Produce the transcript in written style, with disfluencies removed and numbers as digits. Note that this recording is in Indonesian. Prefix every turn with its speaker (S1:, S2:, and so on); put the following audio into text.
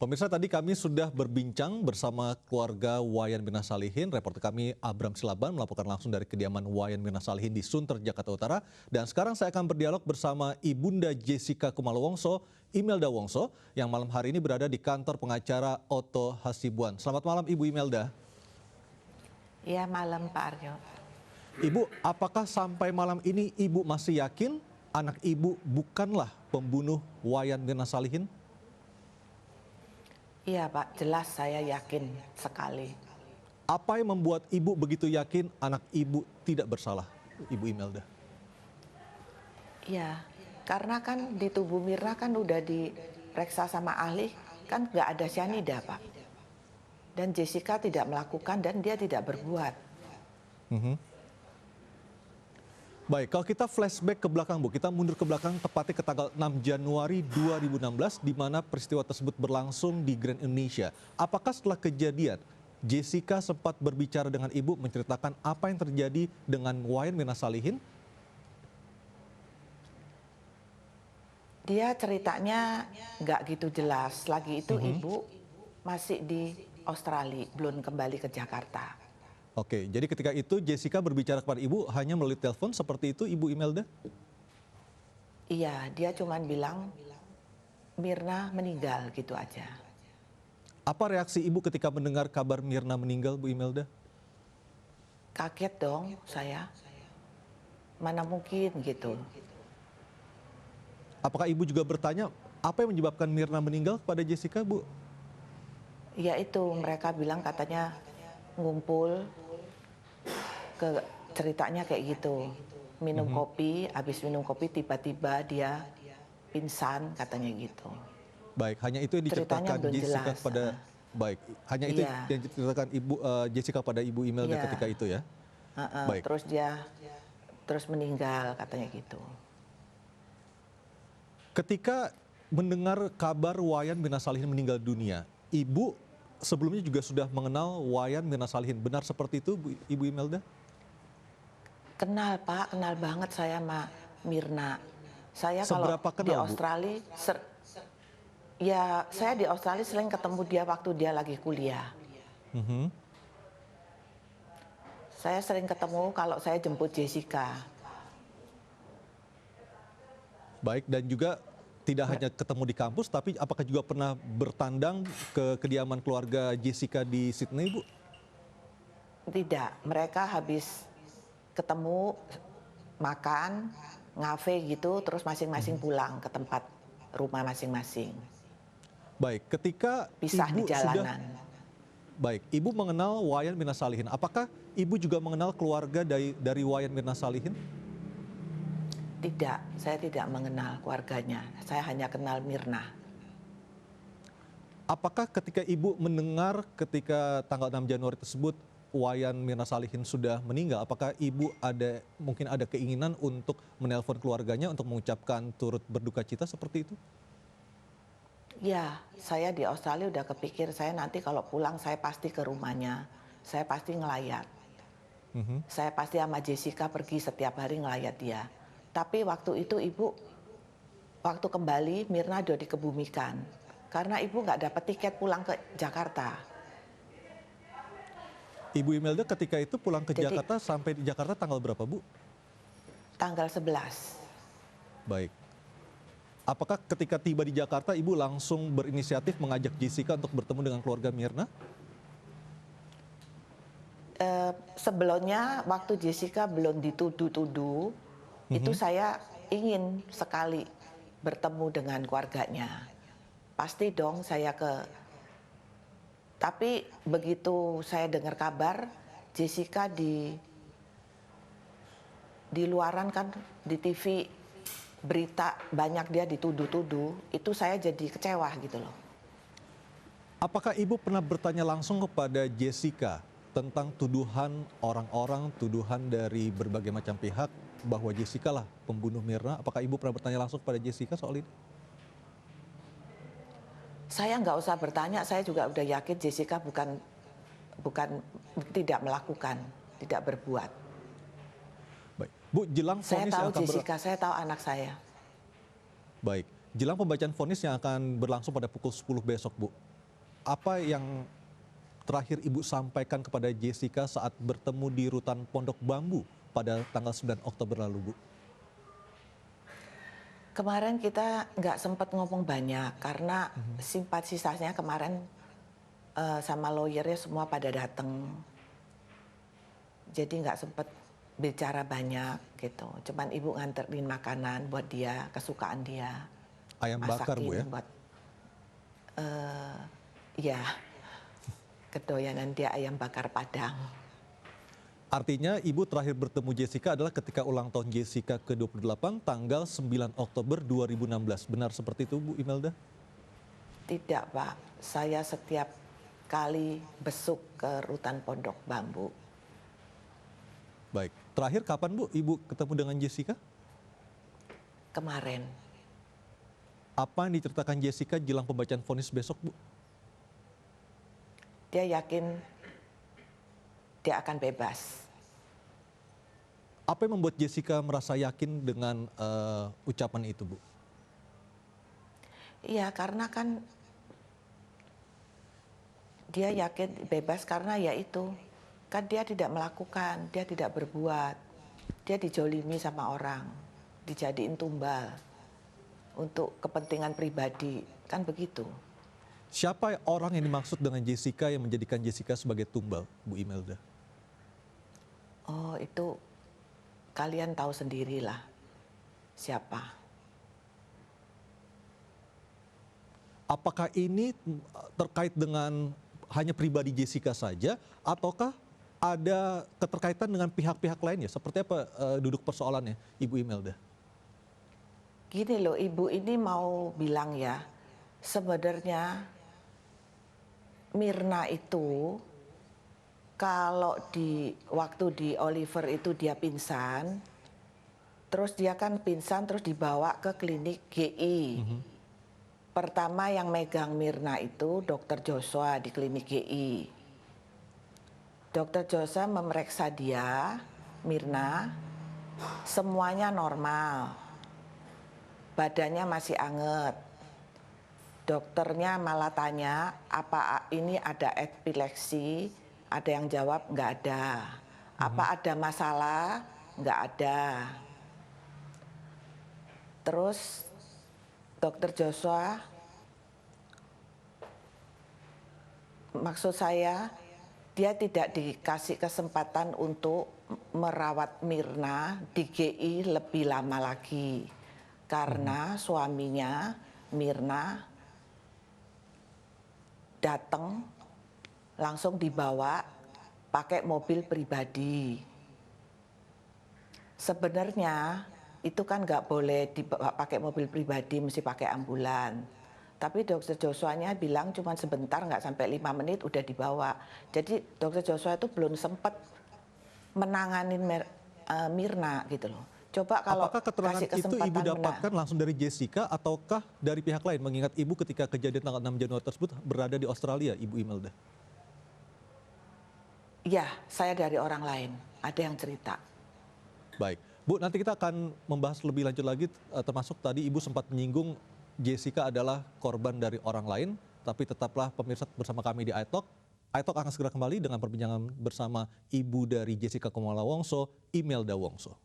S1: Pemirsa, tadi kami sudah berbincang bersama keluarga Wayan Mirna Salihin. Reporter kami Abram Silaban melaporkan langsung dari kediaman Wayan Mirna Salihin di Sunter, Jakarta Utara. Dan sekarang saya akan berdialog bersama Ibunda Jessica Kumalo Wongso, Imelda Wongso, yang malam hari ini berada di kantor pengacara Otto Hasibuan. Selamat malam Ibu Imelda.
S2: Ya, malam Pak Aryo.
S1: Ibu, apakah sampai malam ini Ibu masih yakin anak Ibu bukanlah pembunuh Wayan Mirna Salihin?
S2: Iya Pak, jelas saya yakin sekali.
S1: Apa yang membuat Ibu begitu yakin anak Ibu tidak bersalah, Ibu Imelda?
S2: Iya, karena kan di tubuh Mirna kan udah diperiksa sama ahli, kan nggak ada cyanida Pak. Dan Jessica tidak melakukan dan dia tidak berbuat.
S1: Baik, kalau kita flashback ke belakang Bu, kita mundur ke belakang tepatnya ke tanggal 6 Januari 2016 di mana peristiwa tersebut berlangsung di Grand Indonesia. Apakah setelah kejadian Jessica sempat berbicara dengan Ibu menceritakan apa yang terjadi dengan Wayan Mirna Salihin?
S2: Dia ceritanya nggak gitu jelas. Lagi itu Ibu masih di Australia, belum kembali ke Jakarta.
S1: Oke, jadi ketika itu Jessica berbicara kepada Ibu hanya melalui telepon seperti itu Ibu Imelda?
S2: Iya, dia cuma bilang Mirna meninggal gitu aja.
S1: Apa reaksi Ibu ketika mendengar kabar Mirna meninggal, Bu Imelda?
S2: Kaget dong saya. Mana mungkin gitu.
S1: Apakah Ibu juga bertanya apa yang menyebabkan Mirna meninggal kepada Jessica, Bu?
S2: Ya itu, mereka bilang katanya ngumpul ke ceritanya kayak gitu. Minum kopi, habis minum kopi tiba-tiba dia pingsan katanya gitu.
S1: Baik, hanya itu yang
S2: Ceritanya
S1: diceritakan
S2: belum
S1: Jessica
S2: jelas.
S1: pada baik, hanya itu
S2: Iya.
S1: yang diceritakan Ibu Jessica pada Ibu Imelda
S2: Iya.
S1: ketika itu ya. Baik.
S2: Terus dia terus meninggal katanya gitu.
S1: Ketika mendengar kabar Wayan Mirna Salihin meninggal dunia, Ibu sebelumnya juga sudah mengenal Wayan Mirna Salihin. Benar seperti itu, Ibu Imelda?
S2: Kenal Pak, kenal banget saya sama Mirna. Saya
S1: Seberapa
S2: kalau di
S1: kenal, Bu?
S2: Australia, ya saya di Australia sering ketemu dia waktu dia lagi kuliah. Saya sering ketemu kalau saya jemput Jessica.
S1: Baik, dan juga tidak hanya ketemu di kampus, tapi apakah juga pernah bertandang ke kediaman keluarga Jessica di Sydney, Bu?
S2: Tidak, mereka habis ketemu, makan, ngafe gitu, terus masing-masing pulang ke tempat rumah masing-masing.
S1: Baik, ketika
S2: Pisah
S1: Ibu
S2: di jalanan.
S1: baik, Ibu mengenal Wayan Mirna Salihin. Apakah Ibu juga mengenal keluarga dari Wayan Mirna Salihin?
S2: Tidak, saya tidak mengenal keluarganya. Saya hanya kenal Mirna.
S1: Apakah ketika Ibu mendengar ketika tanggal 6 Januari tersebut Wayan Mirna Salihin sudah meninggal, apakah Ibu mungkin ada keinginan untuk menelpon keluarganya untuk mengucapkan turut berduka cita seperti itu?
S2: Ya, saya di Australia udah kepikir saya nanti kalau pulang saya pasti ke rumahnya. Saya pasti ngelayat. Saya pasti sama Jessica pergi setiap hari ngelayat dia. Tapi waktu itu Ibu, waktu kembali Mirna udah dikebumikan. Karena Ibu nggak dapat tiket pulang ke Jakarta.
S1: Ibu Imelda ketika itu pulang ke
S2: Jadi-
S1: Jakarta, sampai di Jakarta tanggal berapa, Bu?
S2: Tanggal 11.
S1: Baik. Apakah ketika tiba di Jakarta Ibu langsung berinisiatif mengajak Jessica untuk bertemu dengan keluarga Mirna?
S2: Sebelumnya waktu Jessica belum dituduh-tuduh, itu saya ingin sekali bertemu dengan keluarganya. Pasti dong saya tapi begitu saya dengar kabar Jessica di luaran kan di TV berita banyak dia dituduh-tuduh, itu saya jadi kecewa gitu loh.
S1: Apakah Ibu pernah bertanya langsung kepada Jessica tentang tuduhan orang-orang, tuduhan dari berbagai macam pihak bahwa Jessica lah pembunuh Mirna? Apakah Ibu pernah bertanya langsung kepada Jessica soal ini?
S2: Saya nggak usah bertanya, saya juga udah yakin Jessica bukan tidak melakukan, tidak berbuat.
S1: Baik, Bu, jelang
S2: Saya
S1: vonis
S2: tahu
S1: yang akan
S2: Jessica, saya tahu anak saya.
S1: Baik, jelang pembacaan vonis yang akan berlangsung pada pukul 10 besok, Bu. apa yang terakhir Ibu sampaikan kepada Jessica saat bertemu di rutan Pondok Bambu pada tanggal 9 Oktober lalu, Bu?
S2: Kemarin kita nggak sempat ngomong banyak karena simpatisannya kemarin sama lawyernya semua pada datang. Jadi nggak sempat bicara banyak gitu. Cuman ibu nganterin makanan buat dia, kesukaan dia.
S1: Ayam bakar, Bu, ya?
S2: Buat, ya, kedoyanan dia ayam bakar Padang.
S1: Artinya Ibu terakhir bertemu Jessica adalah ketika ulang tahun Jessica ke-28 tanggal 9 Oktober 2016. Benar seperti itu, Bu Imelda?
S2: Tidak, Pak. Saya setiap kali besuk ke rutan Pondok Bambu.
S1: Baik. Terakhir kapan, Bu, Ibu ketemu dengan Jessica?
S2: Kemarin.
S1: Apa yang diceritakan Jessica jelang pembacaan vonis besok, Bu?
S2: Dia yakin dia akan bebas.
S1: Apa yang membuat Jessica merasa yakin dengan ucapan itu, Bu?
S2: Iya, karena kan dia yakin bebas karena ya itu. Kan dia tidak melakukan, dia tidak berbuat. Dia dijolimi sama orang, dijadiin tumbal untuk kepentingan pribadi, kan begitu.
S1: Siapa orang yang dimaksud dengan Jessica yang menjadikan Jessica sebagai tumbal, Bu Imelda?
S2: Oh, itu kalian tahu sendirilah siapa.
S1: Apakah ini terkait dengan hanya pribadi Jessica saja, ataukah ada keterkaitan dengan pihak-pihak lainnya? Seperti apa duduk persoalannya, Ibu Imelda?
S2: Gini loh, ibu ini mau bilang ya, sebenarnya Mirna itu kalau waktu di Oliver itu dia pingsan, terus dia kan pingsan terus dibawa ke klinik GI. Pertama yang megang Mirna itu Dokter Joshua di klinik GI. Dokter Joshua memeriksa dia, Mirna, semuanya normal. Badannya masih anget. Dokternya malah tanya, apa ini ada epilepsi? Ada yang jawab nggak ada. Apa ada masalah? Nggak ada. Terus Dokter Joshua, maksud saya dia tidak dikasih kesempatan untuk merawat Mirna di GI lebih lama lagi. Karena suaminya Mirna datang langsung dibawa pakai mobil pribadi. Sebenarnya itu kan nggak boleh dibawa pakai mobil pribadi, mesti pakai ambulan. Tapi Dokter Joshua-nya bilang cuma sebentar, nggak sampai 5 menit udah dibawa. Jadi Dokter Joshua itu belum sempat menangani Mirna gitu loh. Coba kalau
S1: Apakah keterangan
S2: kasih
S1: itu Ibu
S2: kesempatan
S1: dapatkan langsung dari Jessica ataukah dari pihak lain? Mengingat Ibu ketika kejadian tanggal 6 Januari tersebut berada di Australia, Ibu Imelda.
S2: Iya, saya dari orang lain. Ada yang cerita.
S1: Baik. Bu, nanti kita akan membahas lebih lanjut lagi, termasuk tadi Ibu sempat menyinggung Jessica adalah korban dari orang lain, tapi tetaplah pemirsa bersama kami di iTalk. iTalk akan segera kembali dengan perbincangan bersama Ibu dari Jessica Kumala Wongso, Imelda Wongso.